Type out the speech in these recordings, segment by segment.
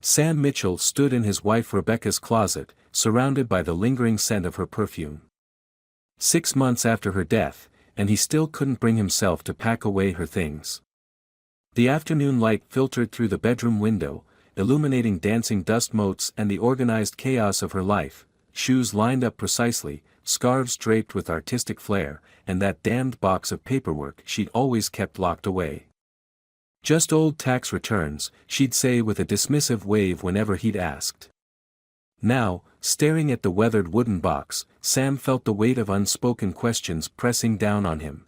Sam Mitchell stood in his wife Rebecca's closet, surrounded by the lingering scent of her perfume. 6 months after her death, and he still couldn't bring himself to pack away her things. The afternoon light filtered through the bedroom window, illuminating dancing dust motes and the organized chaos of her life, shoes lined up precisely, scarves draped with artistic flair, and that damned box of paperwork she'd always kept locked away. "Just old tax returns," she'd say with a dismissive wave whenever he'd asked. Now, staring at the weathered wooden box, Sam felt the weight of unspoken questions pressing down on him.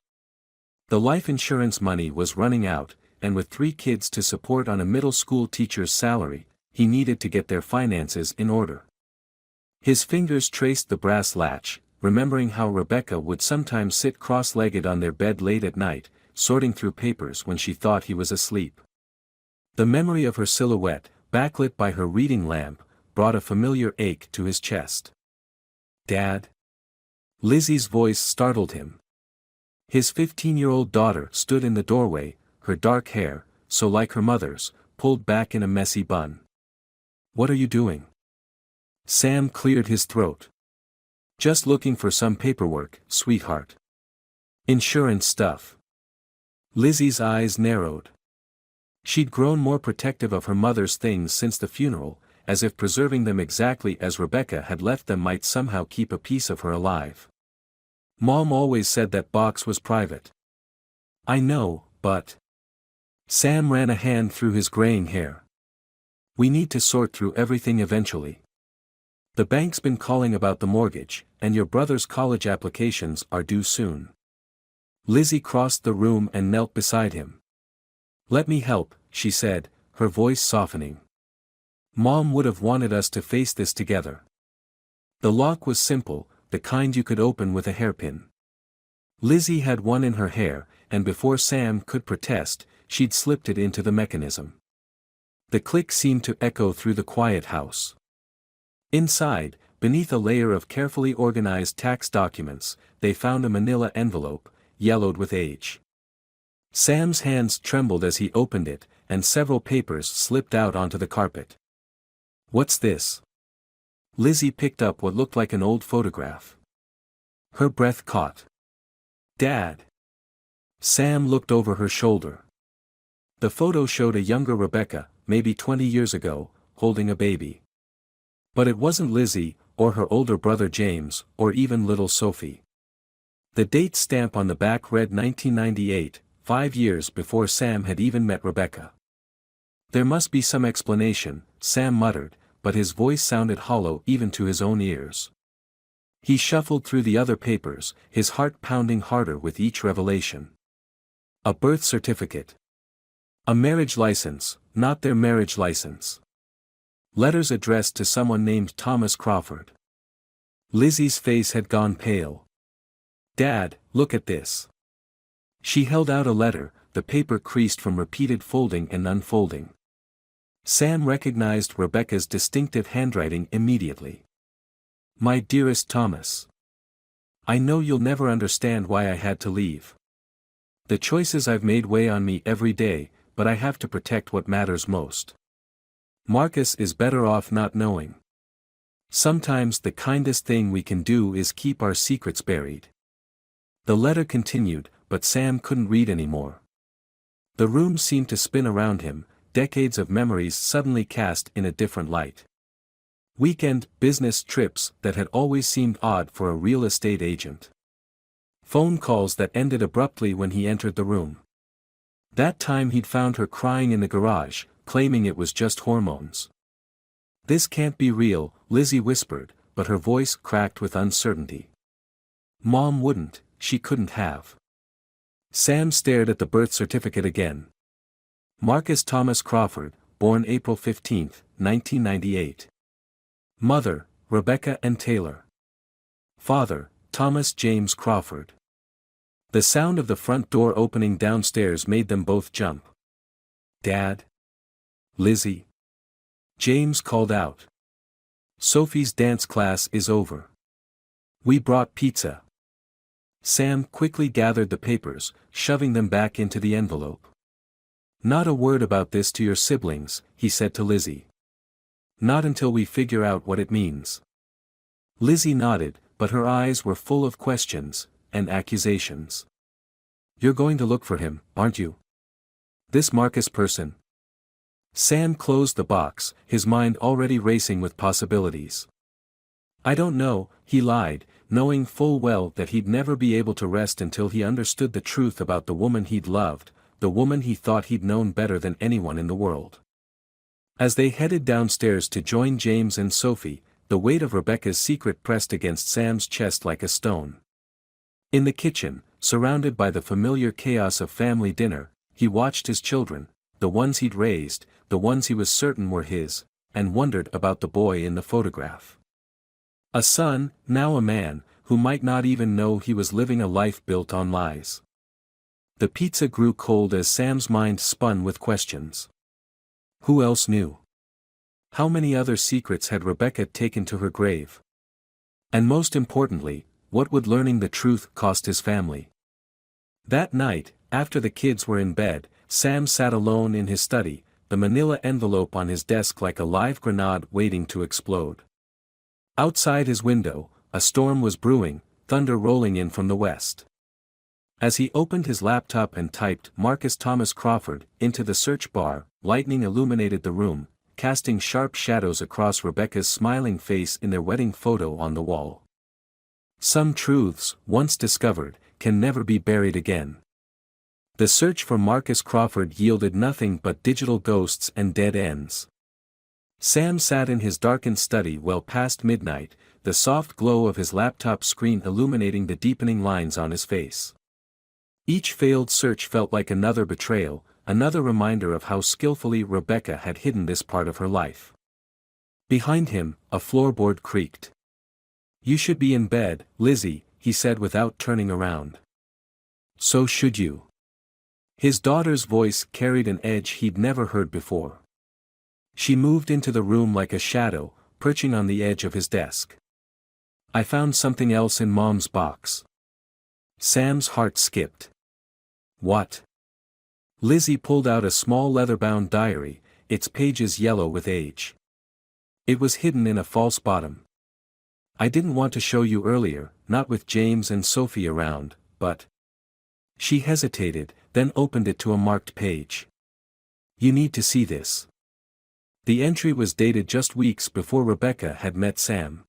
The life insurance money was running out, and with 3 kids to support on a middle school teacher's salary, he needed to get their finances in order. His fingers traced the brass latch, remembering how Rebecca would sometimes sit cross-legged on their bed late at night, sorting through papers when she thought he was asleep. The memory of her silhouette, backlit by her reading lamp, brought a familiar ache to his chest. "Dad?" Lizzie's voice startled him. His 15-year-old daughter stood in the doorway, her dark hair, so like her mother's, pulled back in a messy bun. "What are you doing?" Sam cleared his throat. "Just looking for some paperwork, sweetheart. Insurance stuff." Lizzie's eyes narrowed. She'd grown more protective of her mother's things since the funeral, as if preserving them exactly as Rebecca had left them might somehow keep a piece of her alive. "Mom always said that box was private." "I know, but..." Sam ran a hand through his graying hair. "We need to sort through everything eventually. The bank's been calling about the mortgage, and your brother's college applications are due soon." Lizzie crossed the room and knelt beside him. "Let me help," she said, her voice softening. "Mom would have wanted us to face this together." The lock was simple, the kind you could open with a hairpin. Lizzie had one in her hair, and before Sam could protest, she'd slipped it into the mechanism. The click seemed to echo through the quiet house. Inside, beneath a layer of carefully organized tax documents, they found a manila envelope, yellowed with age. Sam's hands trembled as he opened it, and several papers slipped out onto the carpet. "What's this?" Lizzie picked up what looked like an old photograph. Her breath caught. "Dad!" Sam looked over her shoulder. The photo showed a younger Rebecca, maybe 20 years ago, holding a baby. But it wasn't Lizzie, or her older brother James, or even little Sophie. The date stamp on the back read 1998, 5 years before Sam had even met Rebecca. "There must be some explanation," Sam muttered, but his voice sounded hollow even to his own ears. He shuffled through the other papers, his heart pounding harder with each revelation. A birth certificate. A marriage license, not their marriage license. Letters addressed to someone named Thomas Crawford. Lizzie's face had gone pale. "Dad, look at this." She held out a letter, the paper creased from repeated folding and unfolding. Sam recognized Rebecca's distinctive handwriting immediately. "My dearest Thomas. I know you'll never understand why I had to leave. The choices I've made weigh on me every day, but I have to protect what matters most. Marcus is better off not knowing. Sometimes the kindest thing we can do is keep our secrets buried." The letter continued, but Sam couldn't read anymore. The room seemed to spin around him, decades of memories suddenly cast in a different light. Weekend business trips that had always seemed odd for a real estate agent. Phone calls that ended abruptly when he entered the room. That time he'd found her crying in the garage, claiming it was just hormones. "This can't be real," Lizzie whispered, but her voice cracked with uncertainty. "Mom wouldn't, she couldn't have." Sam stared at the birth certificate again. Marcus Thomas Crawford, born April 15, 1998. Mother, Rebecca and Taylor. Father, Thomas James Crawford. The sound of the front door opening downstairs made them both jump. "Dad? Lizzie?" James called out. "Sophie's dance class is over. We brought pizza." Sam quickly gathered the papers, shoving them back into the envelope. "Not a word about this to your siblings," he said to Lizzie. Not until we figure out what it means. Lizzie nodded, but her eyes were full of questions and accusations. You're going to look for him, aren't you? This Marcus person? Sam closed the box, his mind already racing with possibilities. I don't know, he lied, knowing full well that he'd never be able to rest until he understood the truth about the woman he'd loved, the woman he thought he'd known better than anyone in the world. As they headed downstairs to join James and Sophie, the weight of Rebecca's secret pressed against Sam's chest like a stone. In the kitchen, surrounded by the familiar chaos of family dinner, he watched his children, the ones he'd raised, the ones he was certain were his, and wondered about the boy in the photograph. A son, now a man, who might not even know he was living a life built on lies. The pizza grew cold as Sam's mind spun with questions. Who else knew? How many other secrets had Rebecca taken to her grave? And most importantly, what would learning the truth cost his family? That night, after the kids were in bed, Sam sat alone in his study, the manila envelope on his desk like a live grenade waiting to explode. Outside his window, a storm was brewing, thunder rolling in from the west. As he opened his laptop and typed Marcus Thomas Crawford into the search bar, lightning illuminated the room, casting sharp shadows across Rebecca's smiling face in their wedding photo on the wall. Some truths, once discovered, can never be buried again. The search for Marcus Crawford yielded nothing but digital ghosts and dead ends. Sam sat in his darkened study well past midnight, the soft glow of his laptop screen illuminating the deepening lines on his face. Each failed search felt like another betrayal, another reminder of how skillfully Rebecca had hidden this part of her life. Behind him, a floorboard creaked. You should be in bed, Lizzie, he said without turning around. So should you. His daughter's voice carried an edge he'd never heard before. She moved into the room like a shadow, perching on the edge of his desk. I found something else in Mom's box. Sam's heart skipped. What? Lizzie pulled out a small leather-bound diary, its pages yellow with age. It was hidden in a false bottom. I didn't want to show you earlier, not with James and Sophie around, but... She hesitated, then opened it to a marked page. You need to see this. The entry was dated just weeks before Rebecca had met Sam.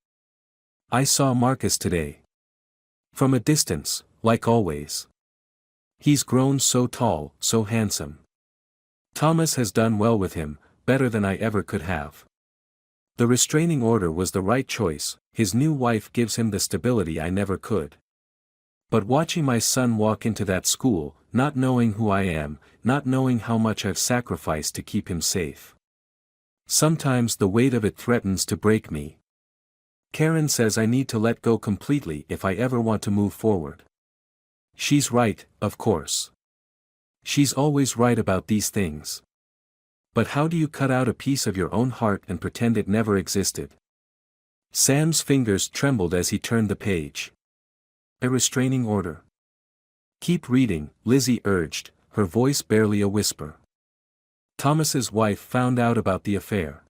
I saw Marcus today. From a distance, like always. He's grown so tall, so handsome. Thomas has done well with him, better than I ever could have. The restraining order was the right choice, his new wife gives him the stability I never could. But watching my son walk into that school, not knowing who I am, not knowing how much I've sacrificed to keep him safe. Sometimes the weight of it threatens to break me. Karen says I need to let go completely if I ever want to move forward. She's right, of course. She's always right about these things. But how do you cut out a piece of your own heart and pretend it never existed? Sam's fingers trembled as he turned the page. A restraining order. Keep reading, Lizzie urged, her voice barely a whisper. Thomas's wife found out about the affair.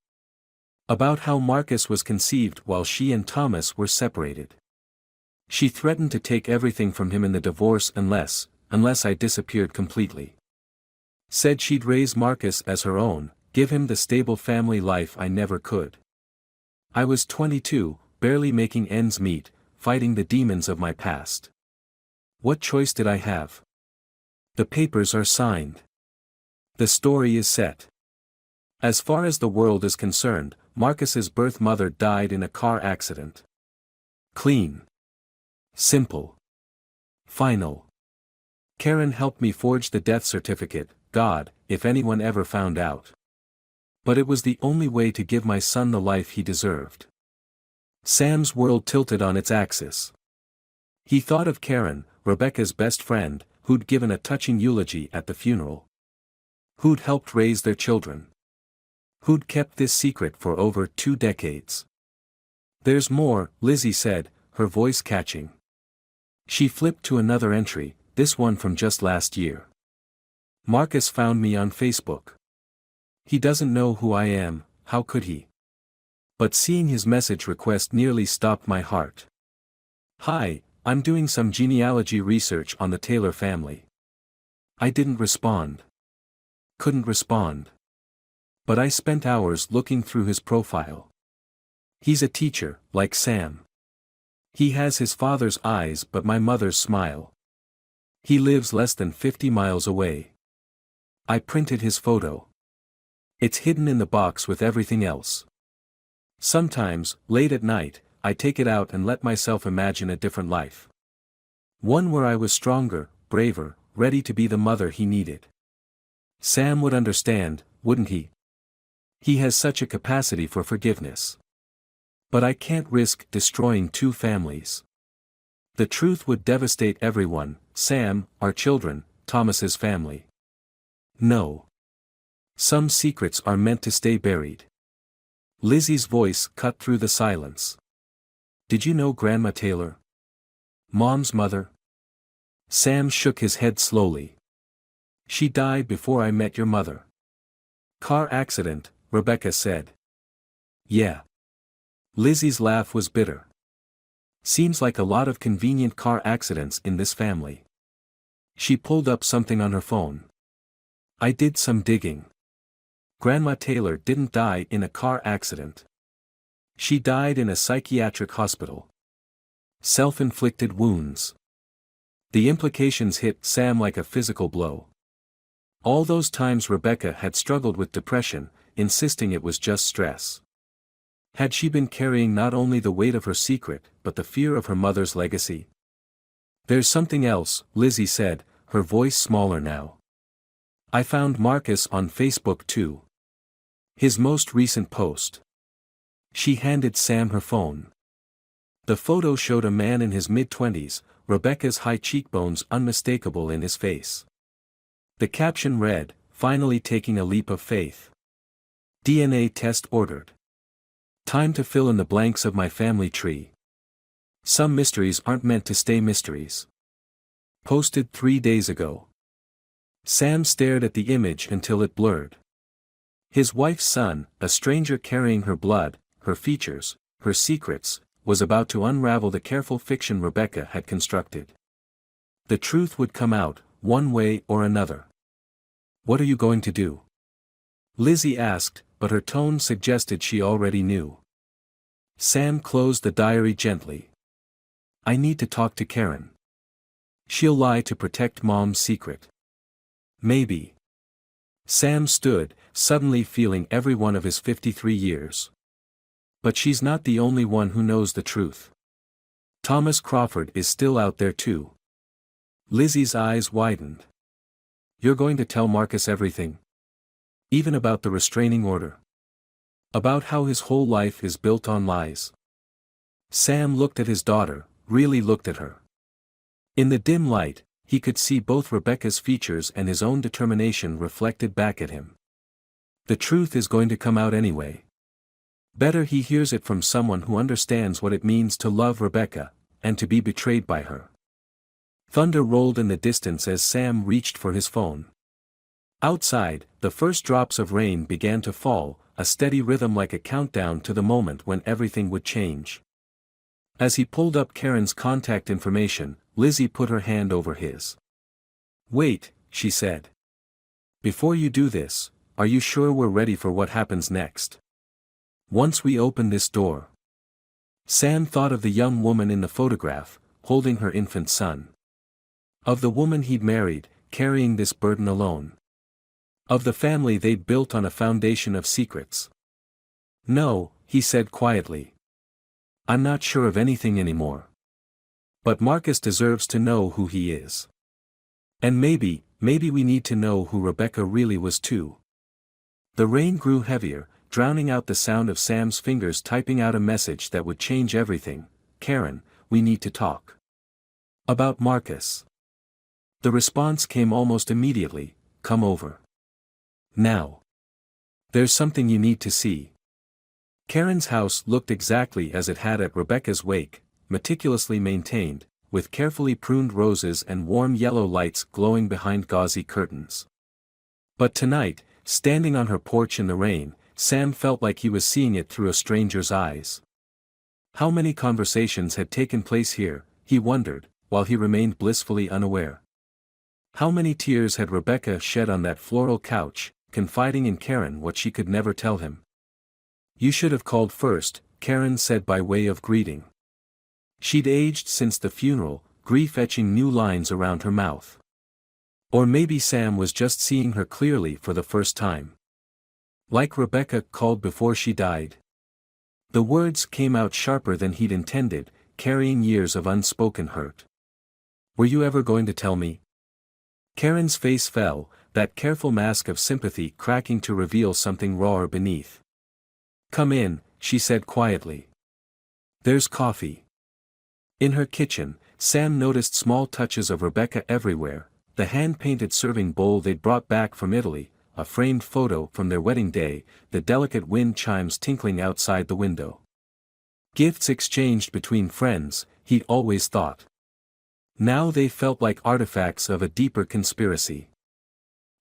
About how Marcus was conceived while she and Thomas were separated. She threatened to take everything from him in the divorce unless I disappeared completely. Said she'd raise Marcus as her own, give him the stable family life I never could. I was 22, barely making ends meet, fighting the demons of my past. What choice did I have? The papers are signed. The story is set. As far as the world is concerned, Marcus's birth mother died in a car accident. Clean. Simple. Final. Karen helped me forge the death certificate, God, if anyone ever found out. But it was the only way to give my son the life he deserved. Sam's world tilted on its axis. He thought of Karen, Rebecca's best friend, who'd given a touching eulogy at the funeral. Who'd helped raise their children. Who'd kept this secret for over 2 decades. There's more, Lizzie said, her voice catching. She flipped to another entry, this one from just last year. Marcus found me on Facebook. He doesn't know who I am, how could he? But seeing his message request nearly stopped my heart. "Hi, I'm doing some genealogy research on the Taylor family." I didn't respond. Couldn't respond. But I spent hours looking through his profile. He's a teacher, like Sam. He has his father's eyes but my mother's smile. He lives less than 50 miles away. I printed his photo. It's hidden in the box with everything else. Sometimes, late at night, I take it out and let myself imagine a different life. One where I was stronger, braver, ready to be the mother he needed. Sam would understand, wouldn't he? He has such a capacity for forgiveness. But I can't risk destroying two families. The truth would devastate everyone, Sam, our children, Thomas's family. No. Some secrets are meant to stay buried. Lizzie's voice cut through the silence. "Did you know Grandma Taylor? Mom's mother?" Sam shook his head slowly. "She died before I met your mother." "Car accident," Rebecca said. "Yeah." Lizzie's laugh was bitter. "Seems like a lot of convenient car accidents in this family." She pulled up something on her phone. I did some digging. Grandma Taylor didn't die in a car accident. She died in a psychiatric hospital. Self-inflicted wounds. The implications hit Sam like a physical blow. All those times Rebecca had struggled with depression, insisting it was just stress. Had she been carrying not only the weight of her secret, but the fear of her mother's legacy? "There's something else," Lizzie said, her voice smaller now. "I found Marcus on Facebook too. His most recent post." She handed Sam her phone. The photo showed a man in his mid-20s, Rebecca's high cheekbones unmistakable in his face. The caption read, "Finally taking a leap of faith. DNA test ordered. Time to fill in the blanks of my family tree. Some mysteries aren't meant to stay mysteries." Posted 3 days ago. Sam stared at the image until it blurred. His wife's son, a stranger carrying her blood, her features, her secrets, was about to unravel the careful fiction Rebecca had constructed. The truth would come out, one way or another. "What are you going to do?" Lizzie asked, but her tone suggested she already knew. Sam closed the diary gently. "I need to talk to Karen. She'll lie to protect Mom's secret. Maybe." Sam stood, suddenly feeling every one of his 53 years. "But she's not the only one who knows the truth. Thomas Crawford is still out there too." Lizzie's eyes widened. "You're going to tell Marcus everything? Even about the restraining order? About how his whole life is built on lies?" Sam looked at his daughter, really looked at her. In the dim light, he could see both Rebecca's features and his own determination reflected back at him. The truth is going to come out anyway. Better he hears it from someone who understands what it means to love Rebecca, and to be betrayed by her. Thunder rolled in the distance as Sam reached for his phone. Outside, the first drops of rain began to fall, a steady rhythm like a countdown to the moment when everything would change. As he pulled up Karen's contact information, Lizzie put her hand over his. "Wait," she said. "Before you do this, are you sure we're ready for what happens next? Once we open this door." Sam thought of the young woman in the photograph, holding her infant son. Of the woman he'd married, carrying this burden alone. Of the family they'd built on a foundation of secrets. "No," he said quietly. "I'm not sure of anything anymore. But Marcus deserves to know who he is. And maybe we need to know who Rebecca really was too." The rain grew heavier, drowning out the sound of Sam's fingers typing out a message that would change everything. "Karen, we need to talk. About Marcus." The response came almost immediately, "Come over. Now. There's something you need to see." Karen's house looked exactly as it had at Rebecca's wake, meticulously maintained, with carefully pruned roses and warm yellow lights glowing behind gauzy curtains. But tonight, standing on her porch in the rain, Sam felt like he was seeing it through a stranger's eyes. How many conversations had taken place here, he wondered, while he remained blissfully unaware. How many tears had Rebecca shed on that floral couch, confiding in Karen what she could never tell him? "You should have called first," Karen said by way of greeting. She'd aged since the funeral, grief etching new lines around her mouth. Or maybe Sam was just seeing her clearly for the first time. Like Rebecca called before she died. The words came out sharper than he'd intended, carrying years of unspoken hurt. "Were you ever going to tell me?" Karen's face fell, that careful mask of sympathy cracking to reveal something rawer beneath. "Come in," she said quietly. "There's coffee." In her kitchen, Sam noticed small touches of Rebecca everywhere, the hand-painted serving bowl they'd brought back from Italy, a framed photo from their wedding day, the delicate wind chimes tinkling outside the window. Gifts exchanged between friends, he'd always thought. Now they felt like artifacts of a deeper conspiracy.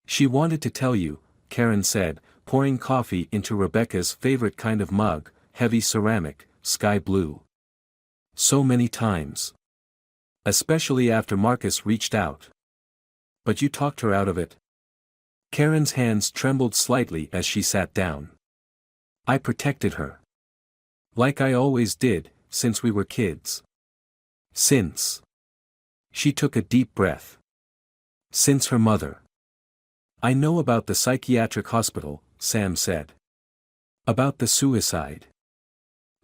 "She wanted to tell you," Karen said, pouring coffee into Rebecca's favorite kind of mug, heavy ceramic, sky blue. "So many times. Especially after Marcus reached out." "But you talked her out of it?" Karen's hands trembled slightly as she sat down. "I protected her. Like I always did, since we were kids." "Since." She took a deep breath. "Since her mother." "I know about the psychiatric hospital," Sam said. "About the suicide."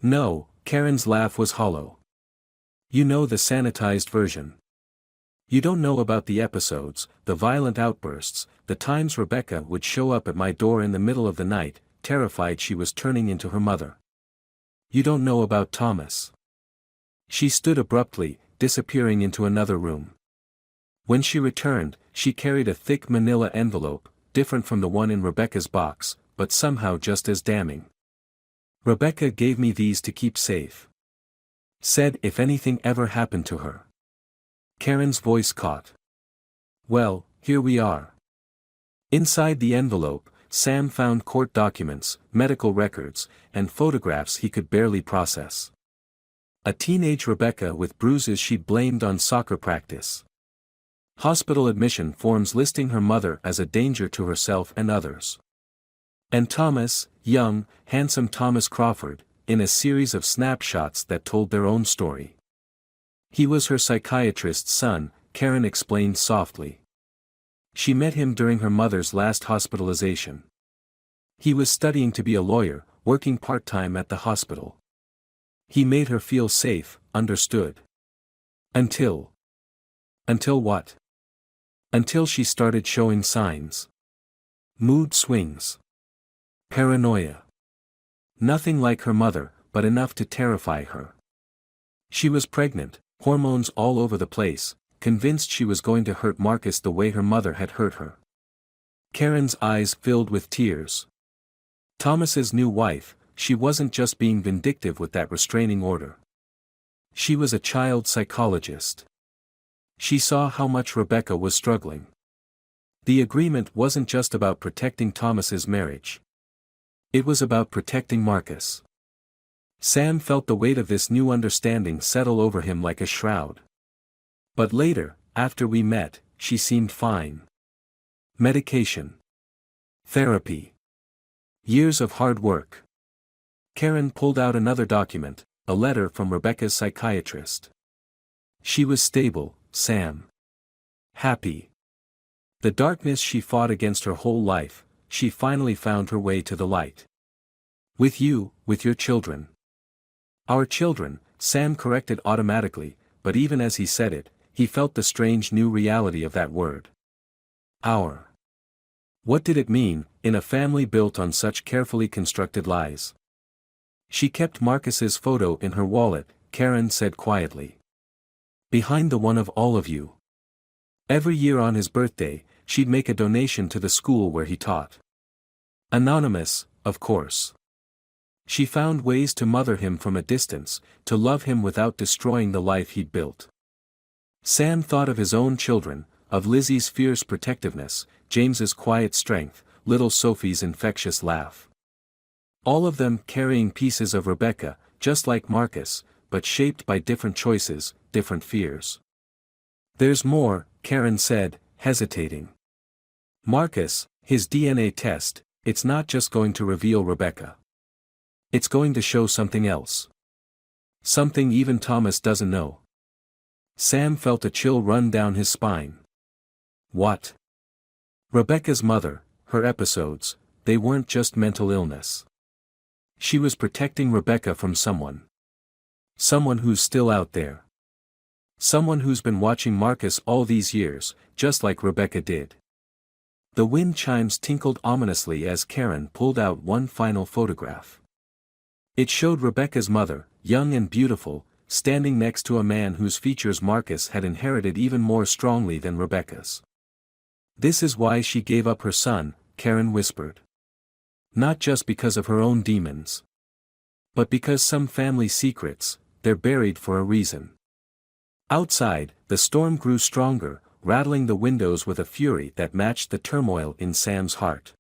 "No," Karen's laugh was hollow. "You know the sanitized version. You don't know about the episodes, the violent outbursts, the times Rebecca would show up at my door in the middle of the night, terrified she was turning into her mother. You don't know about Thomas." She stood abruptly, disappearing into another room. When she returned, she carried a thick manila envelope, different from the one in Rebecca's box, but somehow just as damning. "Rebecca gave me these to keep safe. Said if anything ever happened to her." Karen's voice caught. "Well, here we are." Inside the envelope, Sam found court documents, medical records, and photographs he could barely process. A teenage Rebecca with bruises she'd blamed on soccer practice. Hospital admission forms listing her mother as a danger to herself and others. And Thomas, young, handsome Thomas Crawford, in a series of snapshots that told their own story. He was her psychiatrist's son, Karen explained softly. She met him during her mother's last hospitalization. He was studying to be a lawyer, working part-time at the hospital. He made her feel safe, understood. Until what? Until she started showing signs. Mood swings. Paranoia. Nothing like her mother, but enough to terrify her. She was pregnant, hormones all over the place, convinced she was going to hurt Marcus the way her mother had hurt her. Karen's eyes filled with tears. Thomas's new wife, she wasn't just being vindictive with that restraining order. She was a child psychologist. She saw how much Rebecca was struggling. The agreement wasn't just about protecting Thomas's marriage. It was about protecting Marcus. Sam felt the weight of this new understanding settle over him like a shroud. But later, after we met, she seemed fine. Medication. Therapy. Years of hard work. Karen pulled out another document, a letter from Rebecca's psychiatrist. She was stable, Sam. Happy. The darkness she fought against her whole life, she finally found her way to the light. With you, with your children. Our children, Sam corrected automatically, but even as he said it, he felt the strange new reality of that word. Our. What did it mean, in a family built on such carefully constructed lies? She kept Marcus's photo in her wallet, Karen said quietly. Behind the one of all of you. Every year on his birthday, she'd make a donation to the school where he taught. Anonymous, of course. She found ways to mother him from a distance, to love him without destroying the life he'd built. Sam thought of his own children, of Lizzie's fierce protectiveness, James's quiet strength, little Sophie's infectious laugh. All of them carrying pieces of Rebecca, just like Marcus, but shaped by different choices, different fears. There's more, Karen said, hesitating. Marcus, his DNA test, it's not just going to reveal Rebecca. It's going to show something else. Something even Thomas doesn't know. Sam felt a chill run down his spine. What? Rebecca's mother, her episodes, they weren't just mental illness. She was protecting Rebecca from someone. Someone who's still out there. Someone who's been watching Marcus all these years, just like Rebecca did. The wind chimes tinkled ominously as Karen pulled out one final photograph. It showed Rebecca's mother, young and beautiful, standing next to a man whose features Marcus had inherited even more strongly than Rebecca's. This is why she gave up her son, Karen whispered. Not just because of her own demons. But because some family secrets, they're buried for a reason. Outside, the storm grew stronger, rattling the windows with a fury that matched the turmoil in Sam's heart.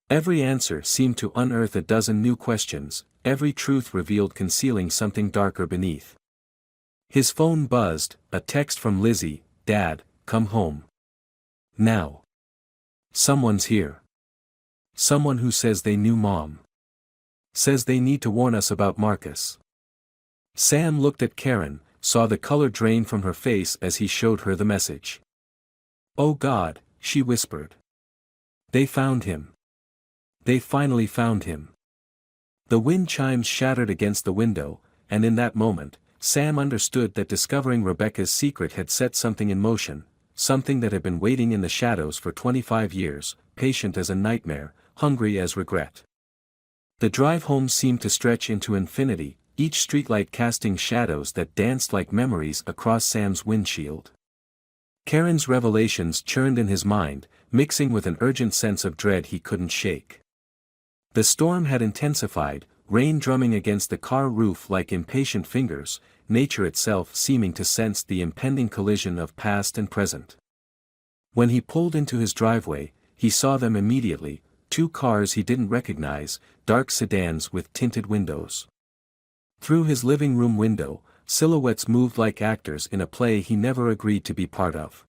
Every answer seemed to unearth a dozen new questions, every truth revealed concealing something darker beneath. His phone buzzed, a text from Lizzie, "Dad, come home. Now. Someone's here. Someone who says they knew Mom. Says they need to warn us about Marcus." Sam looked at Karen, saw the color drain from her face as he showed her the message. "Oh God," she whispered. "They found him. They finally found him." The wind chimes shattered against the window, and in that moment, Sam understood that discovering Rebecca's secret had set something in motion, something that had been waiting in the shadows for 25 years, patient as a nightmare, hungry as regret. The drive home seemed to stretch into infinity, each streetlight casting shadows that danced like memories across Sam's windshield. Karen's revelations churned in his mind, mixing with an urgent sense of dread he couldn't shake. The storm had intensified, rain drumming against the car roof like impatient fingers, nature itself seeming to sense the impending collision of past and present. When he pulled into his driveway, he saw them immediately, two cars he didn't recognize, dark sedans with tinted windows. Through his living room window, silhouettes moved like actors in a play he never agreed to be part of.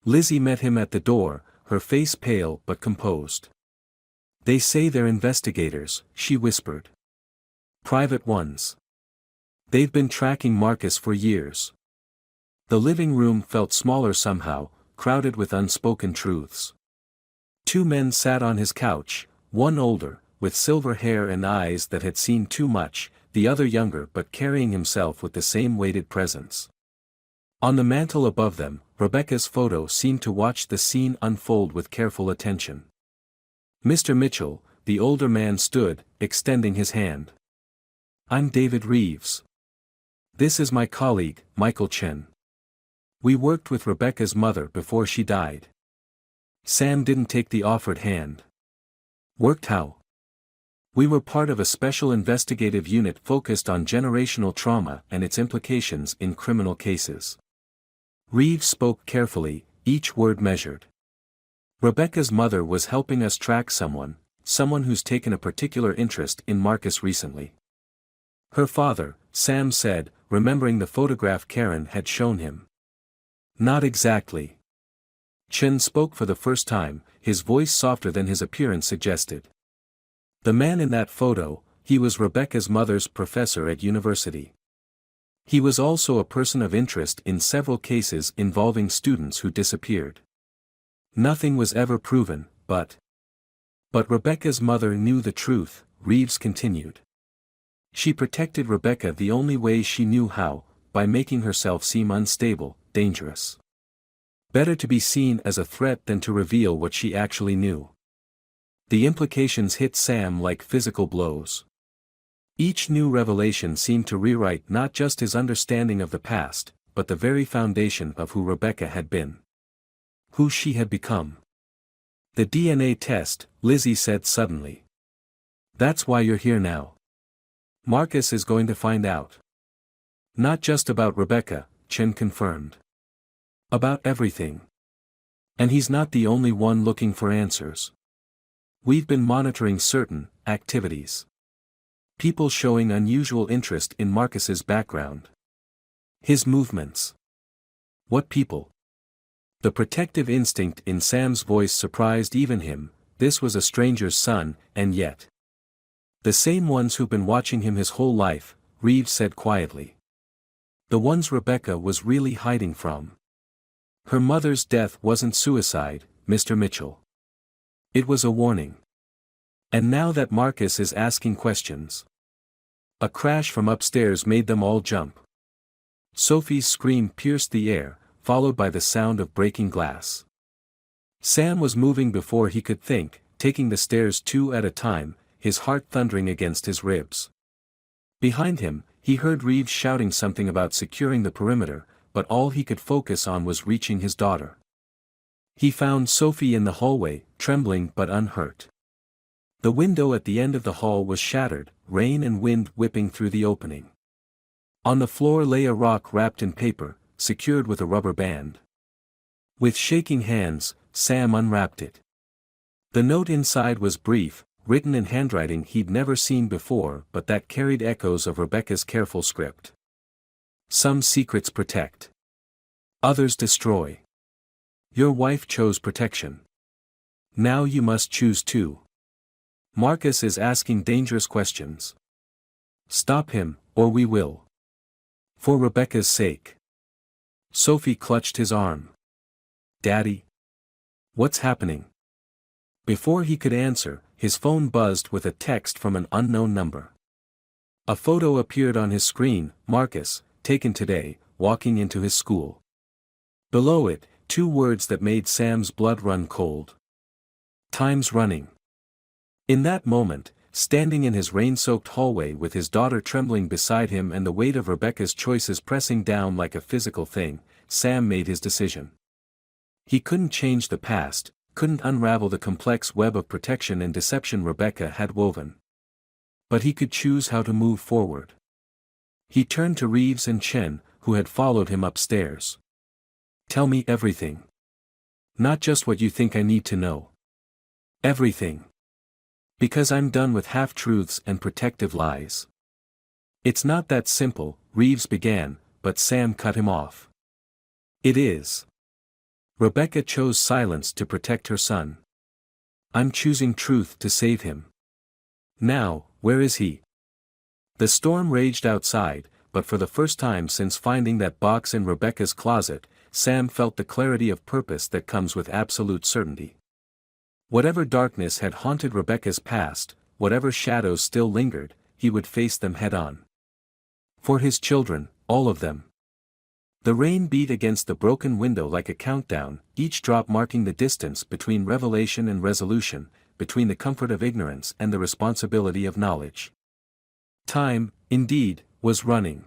Lizzie met him at the door, her face pale but composed. "They say they're investigators," she whispered. "Private ones. They've been tracking Marcus for years." The living room felt smaller somehow, crowded with unspoken truths. Two men sat on his couch, one older, with silver hair and eyes that had seen too much, the other younger but carrying himself with the same weighted presence. On the mantel above them, Rebecca's photo seemed to watch the scene unfold with careful attention. Mr. Mitchell, the older man stood, extending his hand. "I'm David Reeves. This is my colleague, Michael Chen. We worked with Rebecca's mother before she died." Sam didn't take the offered hand. "Worked how?" "We were part of a special investigative unit focused on generational trauma and its implications in criminal cases." Reeves spoke carefully, each word measured. "Rebecca's mother was helping us track someone who's taken a particular interest in Marcus recently." "Her father," Sam said, remembering the photograph Karen had shown him. "Not exactly." Chen spoke for the first time, his voice softer than his appearance suggested. "The man in that photo, he was Rebecca's mother's professor at university. He was also a person of interest in several cases involving students who disappeared. Nothing was ever proven, but Rebecca's mother knew the truth," Reeves continued. "She protected Rebecca the only way she knew how, by making herself seem unstable, dangerous. Better to be seen as a threat than to reveal what she actually knew." The implications hit Sam like physical blows. Each new revelation seemed to rewrite not just his understanding of the past, but the very foundation of who Rebecca had been. Who she had become. "The DNA test," Lizzie said suddenly. "That's why you're here now. Marcus is going to find out. Not just about Rebecca," Chen confirmed. "About everything. And he's not the only one looking for answers." We've been monitoring certain activities. People showing unusual interest in Marcus's background. His movements. What people? The protective instinct in Sam's voice surprised even him. This was a stranger's son, and yet. The same ones who've been watching him his whole life, Reeves said quietly. The ones Rebecca was really hiding from. Her mother's death wasn't suicide, Mr. Mitchell. It was a warning. And now that Marcus is asking questions. A crash from upstairs made them all jump. Sophie's scream pierced the air, followed by the sound of breaking glass. Sam was moving before he could think, taking the stairs two at a time, his heart thundering against his ribs. Behind him, he heard Reeves shouting something about securing the perimeter, but all he could focus on was reaching his daughter. He found Sophie in the hallway, trembling but unhurt. The window at the end of the hall was shattered, rain and wind whipping through the opening. On the floor lay a rock wrapped in paper, secured with a rubber band. With shaking hands, Sam unwrapped it. The note inside was brief, written in handwriting he'd never seen before but that carried echoes of Rebecca's careful script. Some secrets protect. Others destroy. Your wife chose protection. Now you must choose too. Marcus is asking dangerous questions. Stop him, or we will. For Rebecca's sake. Sophie clutched his arm. Daddy? What's happening? Before he could answer, his phone buzzed with a text from an unknown number. A photo appeared on his screen, Marcus, taken today, walking into his school. Below it, two words that made Sam's blood run cold. Time's running. In that moment, standing in his rain-soaked hallway with his daughter trembling beside him and the weight of Rebecca's choices pressing down like a physical thing, Sam made his decision. He couldn't change the past, couldn't unravel the complex web of protection and deception Rebecca had woven. But he could choose how to move forward. He turned to Reeves and Chen, who had followed him upstairs. Tell me everything. Not just what you think I need to know. Everything. Because I'm done with half-truths and protective lies. It's not that simple, Reeves began, but Sam cut him off. It is. Rebecca chose silence to protect her son. I'm choosing truth to save him. Now, where is he? The storm raged outside, but for the first time since finding that box in Rebecca's closet, Sam felt the clarity of purpose that comes with absolute certainty. Whatever darkness had haunted Rebecca's past, whatever shadows still lingered, he would face them head-on. For his children, all of them. The rain beat against the broken window like a countdown, each drop marking the distance between revelation and resolution, between the comfort of ignorance and the responsibility of knowledge. Time, indeed, was running.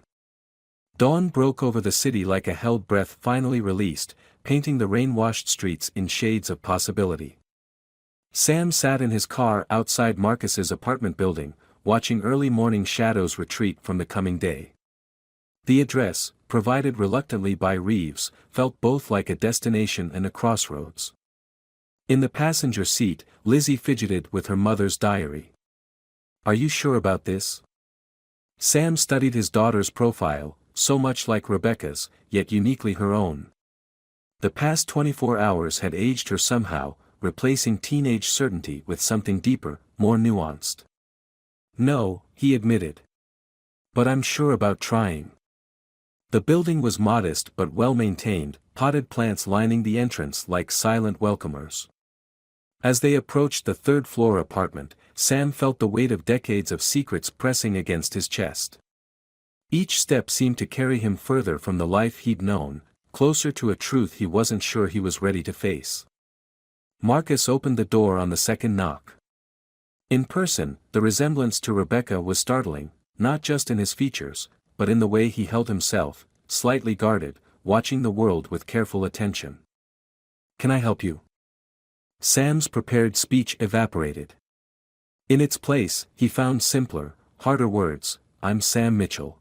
Dawn broke over the city like a held breath finally released, painting the rain-washed streets in shades of possibility. Sam sat in his car outside Marcus's apartment building, watching early morning shadows retreat from the coming day. The address, provided reluctantly by Reeves, felt both like a destination and a crossroads. In the passenger seat, Lizzie fidgeted with her mother's diary. Are you sure about this? Sam studied his daughter's profile, so much like Rebecca's, yet uniquely her own. The past 24 hours had aged her somehow, replacing teenage certainty with something deeper, more nuanced. No, he admitted. But I'm sure about trying. The building was modest but well-maintained, potted plants lining the entrance like silent welcomers. As they approached the third-floor apartment, Sam felt the weight of decades of secrets pressing against his chest. Each step seemed to carry him further from the life he'd known, closer to a truth he wasn't sure he was ready to face. Marcus opened the door on the second knock. In person, the resemblance to Rebecca was startling, not just in his features, but in the way he held himself, slightly guarded, watching the world with careful attention. Can I help you? Sam's prepared speech evaporated. In its place, he found simpler, harder words. I'm Sam Mitchell.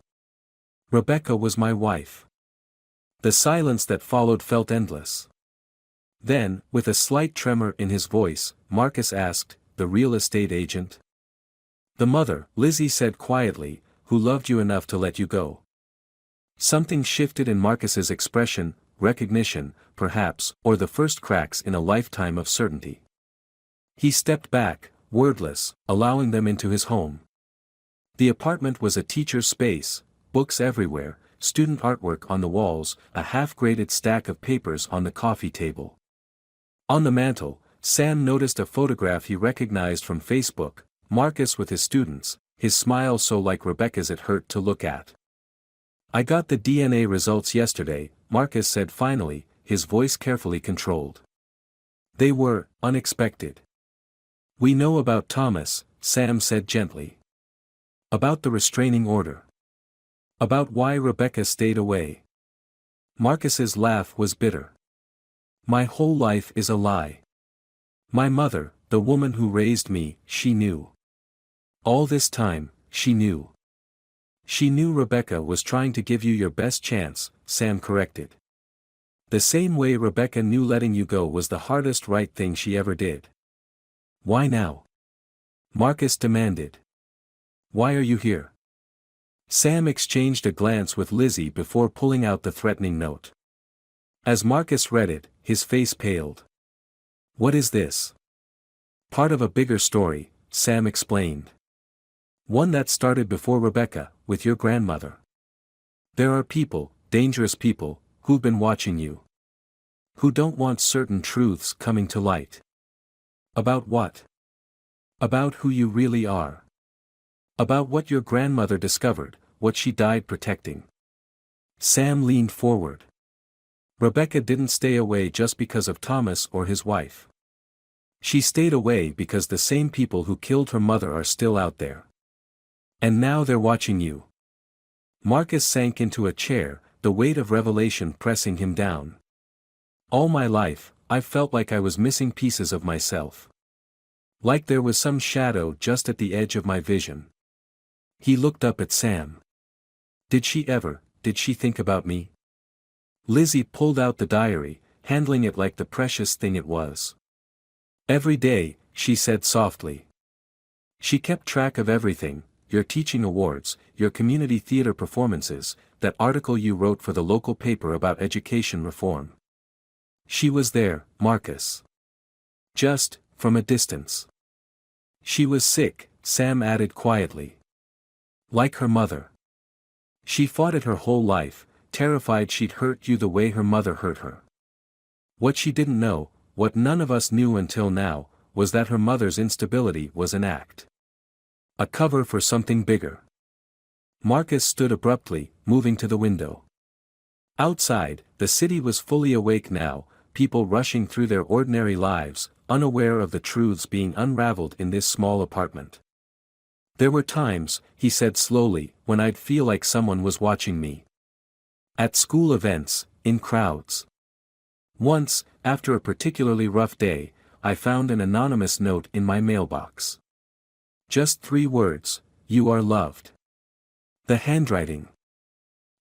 Rebecca was my wife. The silence that followed felt endless. Then, with a slight tremor in his voice, Marcus asked, the real estate agent? The mother, Lizzie said quietly, who loved you enough to let you go. Something shifted in Marcus's expression, recognition, perhaps, or the first cracks in a lifetime of certainty. He stepped back, wordless, allowing them into his home. The apartment was a teacher's space, books everywhere, student artwork on the walls, a half-graded stack of papers on the coffee table. On the mantel, Sam noticed a photograph he recognized from Facebook, Marcus with his students, his smile so like Rebecca's it hurt to look at. "I got the DNA results yesterday," Marcus said finally, his voice carefully controlled. "They were unexpected." "We know about Thomas," Sam said gently. "About the restraining order. About why Rebecca stayed away." Marcus's laugh was bitter. "My whole life is a lie. My mother, the woman who raised me, she knew. All this time, she knew. She knew Rebecca was trying to give you your best chance," Sam corrected. "The same way Rebecca knew letting you go was the hardest right thing she ever did." "Why now?" Marcus demanded. "Why are you here?" Sam exchanged a glance with Lizzie before pulling out the threatening note. As Marcus read it, his face paled. "What is this?" "Part of a bigger story," Sam explained. "One that started before Rebecca, with your grandmother. There are people, dangerous people, who've been watching you. Who don't want certain truths coming to light." "About what?" "About who you really are. About what your grandmother discovered, what she died protecting." Sam leaned forward. "Rebecca didn't stay away just because of Thomas or his wife. She stayed away because the same people who killed her mother are still out there. And now they're watching you." Marcus sank into a chair, the weight of revelation pressing him down. "All my life, I've felt like I was missing pieces of myself. Like there was some shadow just at the edge of my vision." He looked up at Sam. Did she think about me?" Lizzie pulled out the diary, handling it like the precious thing it was. "Every day," she said softly. She kept track of everything, your teaching awards, your community theater performances, that article you wrote for the local paper about education reform. She was there, Marcus. Just, from a distance. She was sick, Sam added quietly. Like her mother. She fought it her whole life, terrified she'd hurt you the way her mother hurt her. What she didn't know, what none of us knew until now, was that her mother's instability was an act. A cover for something bigger." Marcus stood abruptly, moving to the window. Outside, the city was fully awake now, people rushing through their ordinary lives, unaware of the truths being unraveled in this small apartment. "There were times," he said slowly, "when I'd feel like someone was watching me. At school events, in crowds. Once, after a particularly rough day, I found an anonymous note in my mailbox. Just 3 words, 'You are loved.' The handwriting.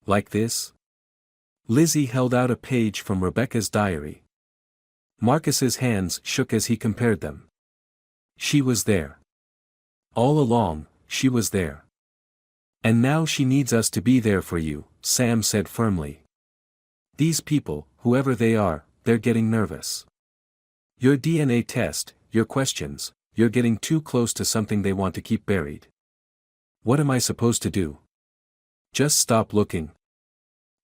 Like this?" Lizzie held out a page from Rebecca's diary. Marcus's hands shook as he compared them. "She was there. All along, she was there. And now she needs us to be there for you," Sam said firmly. "These people, whoever they are, they're getting nervous. Your DNA test, your questions, you're getting too close to something they want to keep buried. What am I supposed to do? Just stop looking?"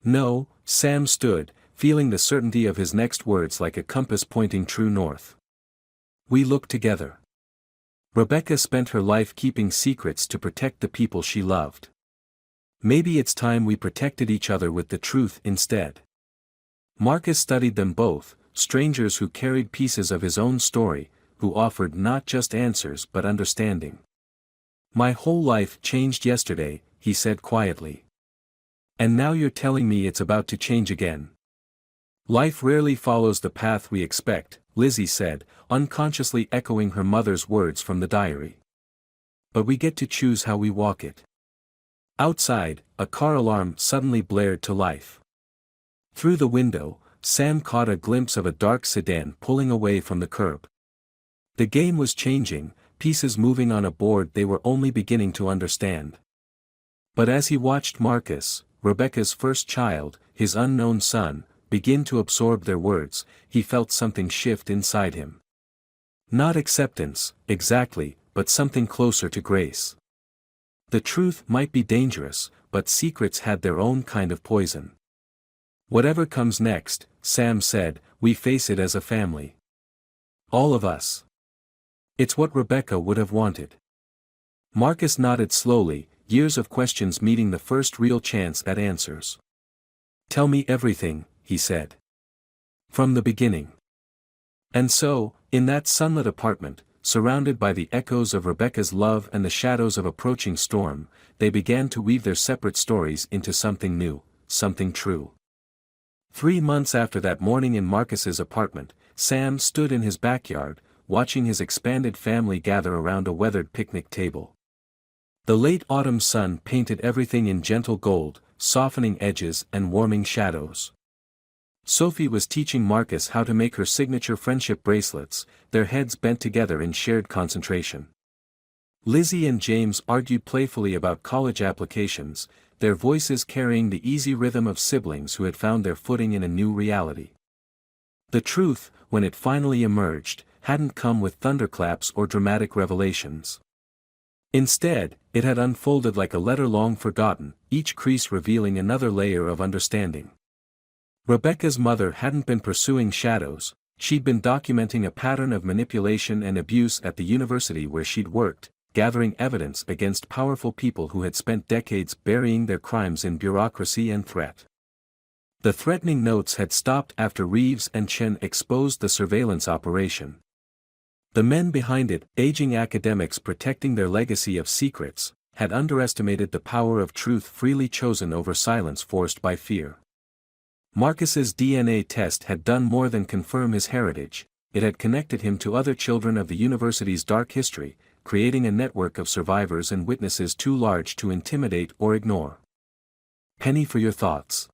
"No," Sam stood, feeling the certainty of his next words like a compass pointing true north. "We look together. Rebecca spent her life keeping secrets to protect the people she loved. Maybe it's time we protected each other with the truth instead." Marcus studied them both, strangers who carried pieces of his own story, who offered not just answers but understanding. "My whole life changed yesterday," he said quietly. "And now you're telling me it's about to change again." "Life rarely follows the path we expect," Lizzie said, unconsciously echoing her mother's words from the diary. "But we get to choose how we walk it." Outside, a car alarm suddenly blared to life. Through the window, Sam caught a glimpse of a dark sedan pulling away from the curb. The game was changing, pieces moving on a board they were only beginning to understand. But as he watched Marcus, Rebecca's first child, his unknown son, begin to absorb their words, he felt something shift inside him. Not acceptance, exactly, but something closer to grace. The truth might be dangerous, but secrets had their own kind of poison. Whatever comes next, Sam said, we face it as a family. All of us. It's what Rebecca would have wanted. Marcus nodded slowly, years of questions meeting the first real chance at answers. Tell me everything, he said. From the beginning. And so, in that sunlit apartment, surrounded by the echoes of Rebecca's love and the shadows of approaching storm, they began to weave their separate stories into something new, something true. 3 months after that morning in Marcus's apartment, Sam stood in his backyard, watching his expanded family gather around a weathered picnic table. The late autumn sun painted everything in gentle gold, softening edges and warming shadows. Sophie was teaching Marcus how to make her signature friendship bracelets, their heads bent together in shared concentration. Lizzie and James argued playfully about college applications, their voices carrying the easy rhythm of siblings who had found their footing in a new reality. The truth, when it finally emerged, hadn't come with thunderclaps or dramatic revelations. Instead, it had unfolded like a letter long forgotten, each crease revealing another layer of understanding. Rebecca's mother hadn't been pursuing shadows, she'd been documenting a pattern of manipulation and abuse at the university where she'd worked, gathering evidence against powerful people who had spent decades burying their crimes in bureaucracy and threat. The threatening notes had stopped after Reeves and Chen exposed the surveillance operation. The men behind it, aging academics protecting their legacy of secrets, had underestimated the power of truth freely chosen over silence forced by fear. Marcus's DNA test had done more than confirm his heritage, it had connected him to other children of the university's dark history, creating a network of survivors and witnesses too large to intimidate or ignore. Penny for your thoughts.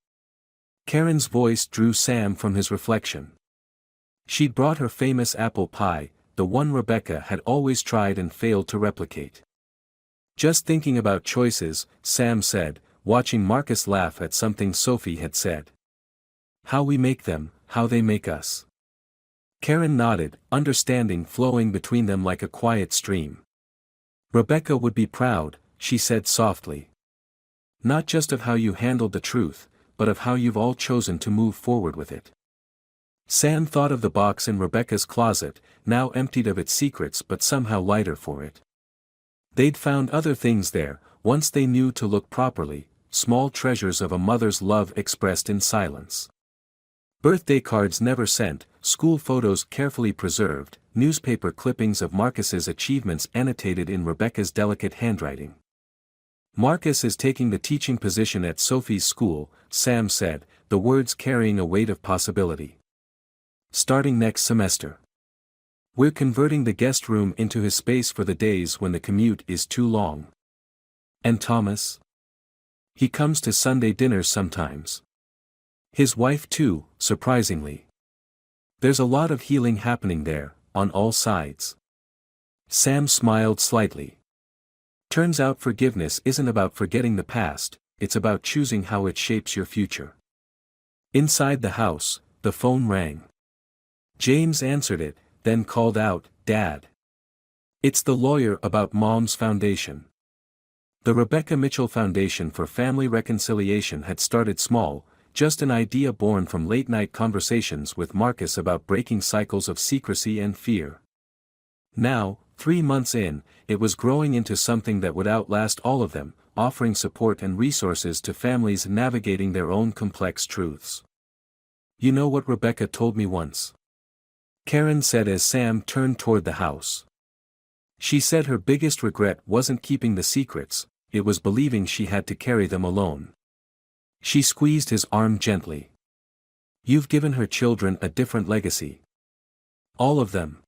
Karen's voice drew Sam from his reflection. She'd brought her famous apple pie, the one Rebecca had always tried and failed to replicate. Just thinking about choices, Sam said, watching Marcus laugh at something Sophie had said. How we make them, how they make us. Karen nodded, understanding flowing between them like a quiet stream. Rebecca would be proud, she said softly. Not just of how you handled the truth, but of how you've all chosen to move forward with it. Sam thought of the box in Rebecca's closet, now emptied of its secrets but somehow lighter for it. They'd found other things there, once they knew to look properly, small treasures of a mother's love expressed in silence. Birthday cards never sent, school photos carefully preserved, newspaper clippings of Marcus's achievements annotated in Rebecca's delicate handwriting. Marcus is taking the teaching position at Sophie's school, Sam said, the words carrying a weight of possibility. Starting next semester. We're converting the guest room into his space for the days when the commute is too long. And Thomas? He comes to Sunday dinners sometimes. His wife too, surprisingly. There's a lot of healing happening there, on all sides. Sam smiled slightly. Turns out forgiveness isn't about forgetting the past, it's about choosing how it shapes your future. Inside the house, the phone rang. James answered it, then called out, Dad. It's the lawyer about Mom's foundation. The Rebecca Mitchell Foundation for Family Reconciliation had started small, just an idea born from late-night conversations with Marcus about breaking cycles of secrecy and fear. Now, 3 months in, it was growing into something that would outlast all of them, offering support and resources to families navigating their own complex truths. You know what Rebecca told me once? Karen said as Sam turned toward the house. She said her biggest regret wasn't keeping the secrets, it was believing she had to carry them alone. She squeezed his arm gently. You've given her children a different legacy. All of them.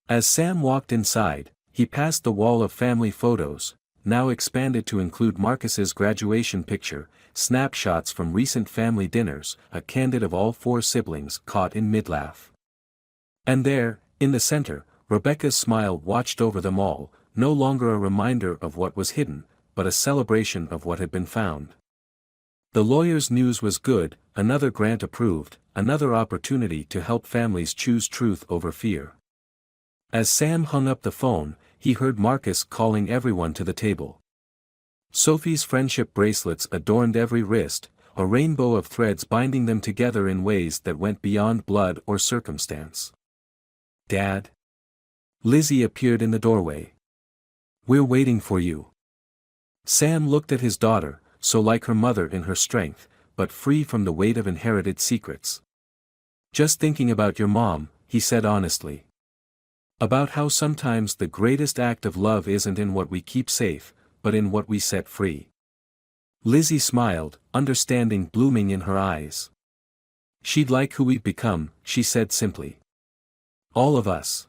As Sam walked inside, he passed the wall of family photos, now expanded to include Marcus's graduation picture, snapshots from recent family dinners, a candid of all 4 siblings caught in mid-laugh. And there, in the center, Rebecca's smile watched over them all, no longer a reminder of what was hidden, but a celebration of what had been found. The lawyer's news was good, another grant approved, another opportunity to help families choose truth over fear. As Sam hung up the phone, he heard Marcus calling everyone to the table. Sophie's friendship bracelets adorned every wrist, a rainbow of threads binding them together in ways that went beyond blood or circumstance. "Dad?" Lizzie appeared in the doorway. "We're waiting for you." Sam looked at his daughter, so like her mother in her strength, but free from the weight of inherited secrets. "Just thinking about your mom," he said honestly. "About how sometimes the greatest act of love isn't in what we keep safe, but in what we set free." Lizzie smiled, understanding blooming in her eyes. "She'd like who we've become," she said simply. "All of us."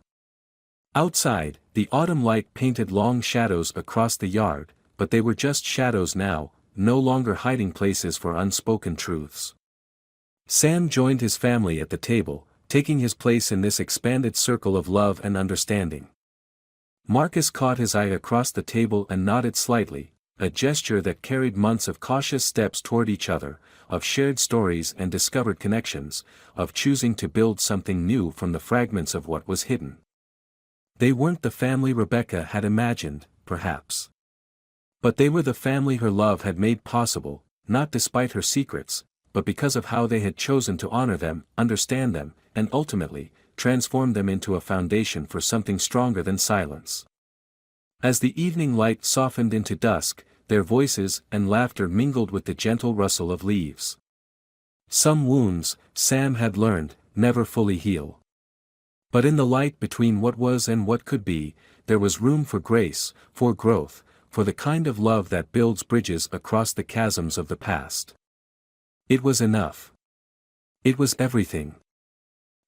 Outside, the autumn light painted long shadows across the yard, but they were just shadows now, no longer hiding places for unspoken truths. Sam joined his family at the table, taking his place in this expanded circle of love and understanding. Marcus caught his eye across the table and nodded slightly, a gesture that carried months of cautious steps toward each other, of shared stories and discovered connections, of choosing to build something new from the fragments of what was hidden. They weren't the family Rebecca had imagined, perhaps. But they were the family her love had made possible, not despite her secrets, but because of how they had chosen to honor them, understand them, and ultimately, transform them into a foundation for something stronger than silence. As the evening light softened into dusk, their voices and laughter mingled with the gentle rustle of leaves. Some wounds, Sam had learned, never fully heal. But in the light between what was and what could be, there was room for grace, for growth, for the kind of love that builds bridges across the chasms of the past. It was enough. It was everything.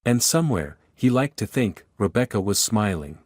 And somewhere, he liked to think, Rebecca was smiling.